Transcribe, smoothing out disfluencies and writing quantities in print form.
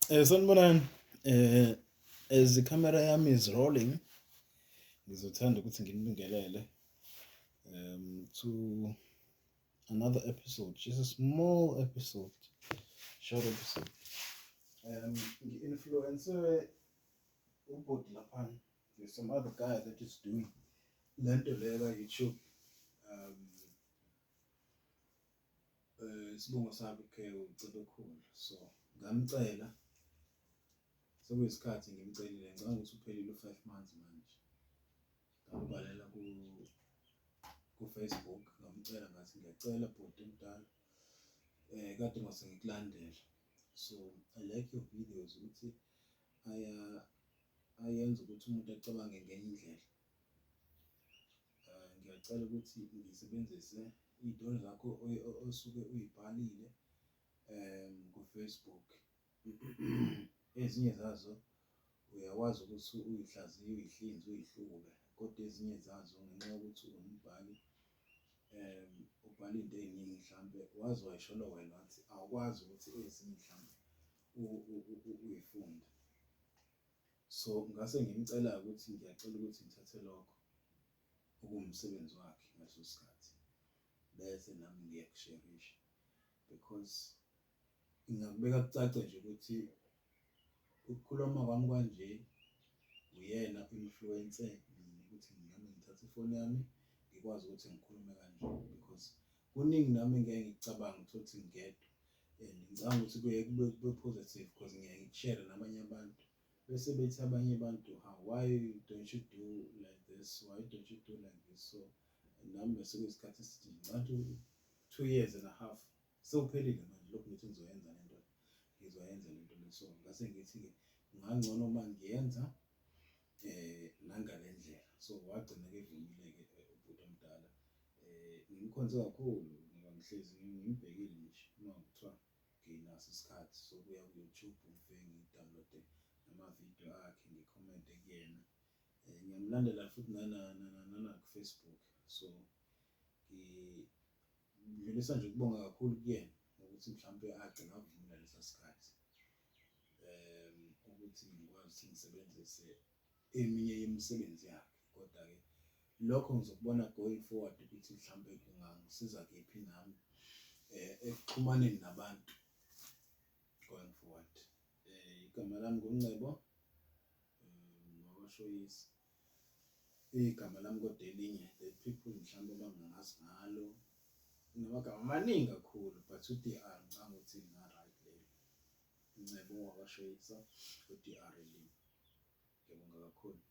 Sanibonani. As i-camera yami is rolling, ngizothanda ukuthi nginibingelele to another episode, just a small episode, short episode. Ngi-influence ubhuti laphana. There's some other guy that is doing lento leyo ka-YouTube. Isibongo sakhe uCebekhulu, so ngamcela sekuyisikhathi ngimcelile, ngicabanga ukuthi uphelile u-5 months manje. Ngambhalela ku-Facebook, ngamcela ngathi ngiyacela bhuti omdala, kade ngase ngikulandela, so I like your videos ukuthi ayenza ukuthi umuntu acabange ngenye indlela. Ngiyacela ukuthi ngisebenzise iy'tori zakho osuke uyibhalile ku-Facebook. Ezinye zazo uyakwazi ukuthi uyihlaziye, uyihlinze, uyihlube, kodwa ezinye zazo ngenxa yokuthi umbhali ubhala into ey'ningi, mhlampe wazi wayishola wena wathi awukwazi ukuthi ezinye mhlampe uyifunde. So ngase ngimcela ukuthi ngiyacela ukuthi ngithathe lokho okuwumsebenzi wakhe ngaleso sikhathi, bese nami ngiyakusherisha, because ngingakubeka kucace nje ukuthi ukukhuluma kwami kwanje uyena influence mina ukuthi nami ngithathe ifoni yami ngikwazi ukuthi ngikhulume kanje, because kuningi nami ngeke ngikucabanga ukuthi ngedwa, and ngicabanga ukuthi kuye kube positive because ngiyeke ngikushare nabanye abantu, bese bethi abanye abantu, why don't you do like this, why don't you do like this? So nami bese kuyisikhathi esithi ngathi 2.5 years sewuphelile manje, lokhu ngithi ngizoyenza lento, ngizoyenza lento le. So ngase ngithi-ke ngangcono uma ngiyenza nangale ndlela. So wagcina-ke evumile-ke ubhuti omdala. Ngimkhonze kakhulu ngoba ngihlezi ngimbhekile nje uma kuthiwa nginaso isikhathi sokuya ku-YouTube ngifike ngi-download-e namavidiyo akhe, ngikhomente kuyena. Ngiyamlandela futhi ku-Facebook, so ngidlulisa nje ukubonga kakhulu kuyena ukuthi mhlampe agcina avumela lesa sikhathi ukuthi ngikwazi ukuthi ngisebenzise eminye yemisebenzi yakhe. Kodwa-ke lokho ngizokubona going forward ukuthi mhlampe kungangisiza kephi nami ekuxhumaneni nabantu going forward. Igama lami nguNcebo wakwaShoyisa. Igama lami kodwa elinye the people mhlampe bangangazi ngalo, ngamagama amaningi kakhulu, but uDR ngicabanga ukuthi nga-right lelo, Ncebo wakwaShoyisa, uDR elimi. Ngiyabonga kakhulu.